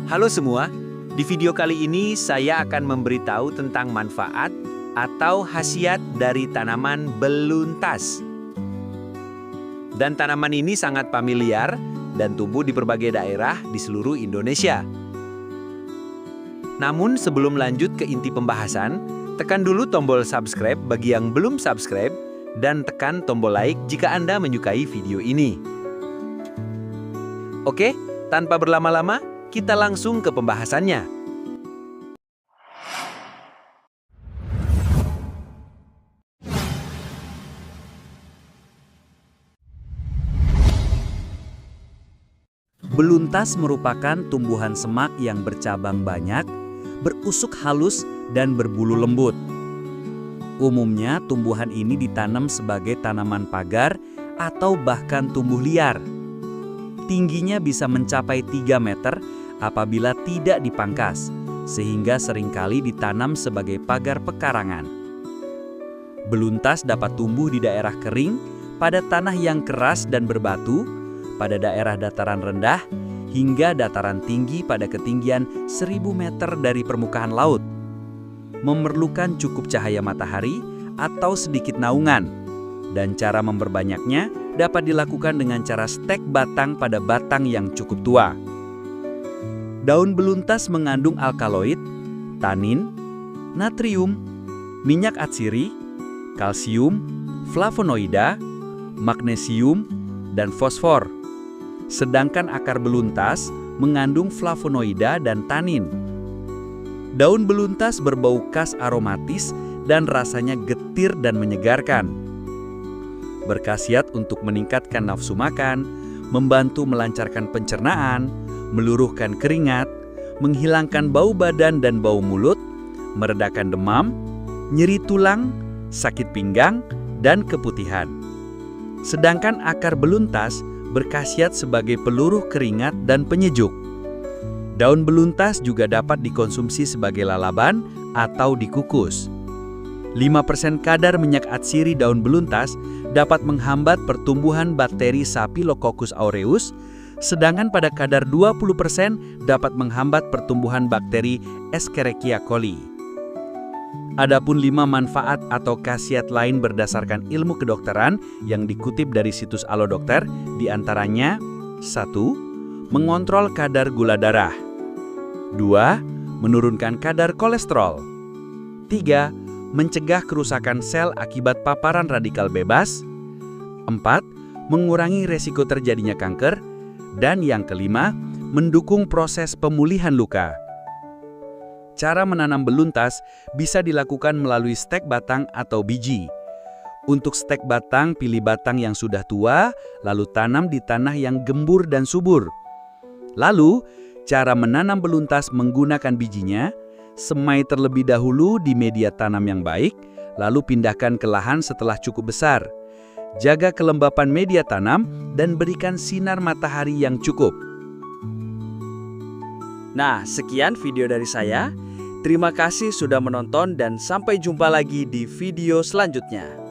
Halo semua, di video kali ini saya akan memberitahu tentang manfaat atau khasiat dari tanaman beluntas. Dan tanaman ini sangat familiar dan tumbuh di berbagai daerah di seluruh Indonesia. Namun sebelum lanjut ke inti pembahasan, tekan dulu tombol subscribe bagi yang belum subscribe dan tekan tombol like jika Anda menyukai video ini. Oke, tanpa berlama-lama, kita langsung ke pembahasannya. Beluntas merupakan tumbuhan semak yang bercabang banyak, berusuk halus, dan berbulu lembut. Umumnya, tumbuhan ini ditanam sebagai tanaman pagar atau bahkan tumbuh liar. Tingginya bisa mencapai 3 meter apabila tidak dipangkas, sehingga seringkali ditanam sebagai pagar pekarangan. Beluntas dapat tumbuh di daerah kering, pada tanah yang keras dan berbatu, pada daerah dataran rendah, hingga dataran tinggi pada ketinggian 1000 meter dari permukaan laut. Memerlukan cukup cahaya matahari atau sedikit naungan, dan cara memperbanyaknya dapat dilakukan dengan cara stek batang pada batang yang cukup tua. Daun beluntas mengandung alkaloid, tanin, natrium, minyak atsiri, kalsium, flavonoida, magnesium, dan fosfor. Sedangkan akar beluntas mengandung flavonoida dan tanin. Daun beluntas berbau khas aromatis dan rasanya getir dan menyegarkan. Berkhasiat untuk meningkatkan nafsu makan, membantu melancarkan pencernaan, meluruhkan keringat, menghilangkan bau badan dan bau mulut, meredakan demam, nyeri tulang, sakit pinggang, dan keputihan. Sedangkan akar beluntas berkhasiat sebagai peluruh keringat dan penyejuk. Daun beluntas juga dapat dikonsumsi sebagai lalaban atau dikukus. 5% kadar minyak atsiri daun beluntas dapat menghambat pertumbuhan bakteri Staphylococcus aureus, sedangkan pada kadar 20% dapat menghambat pertumbuhan bakteri Escherichia coli. Adapun 5 manfaat atau khasiat lain berdasarkan ilmu kedokteran yang dikutip dari situs Alodokter, diantaranya 1. Mengontrol kadar gula darah. 2. Menurunkan kadar kolesterol. 3. Mencegah kerusakan sel akibat paparan radikal bebas. 4. Mengurangi resiko terjadinya kanker. Dan yang kelima, mendukung proses pemulihan luka. Cara menanam beluntas bisa dilakukan melalui stek batang atau biji. Untuk stek batang, pilih batang yang sudah tua, lalu tanam di tanah yang gembur dan subur. Lalu, cara menanam beluntas menggunakan bijinya, semai terlebih dahulu di media tanam yang baik, lalu pindahkan ke lahan setelah cukup besar. Jaga kelembapan media tanam dan berikan sinar matahari yang cukup. Nah, sekian video dari saya. Terima kasih sudah menonton dan sampai jumpa lagi di video selanjutnya.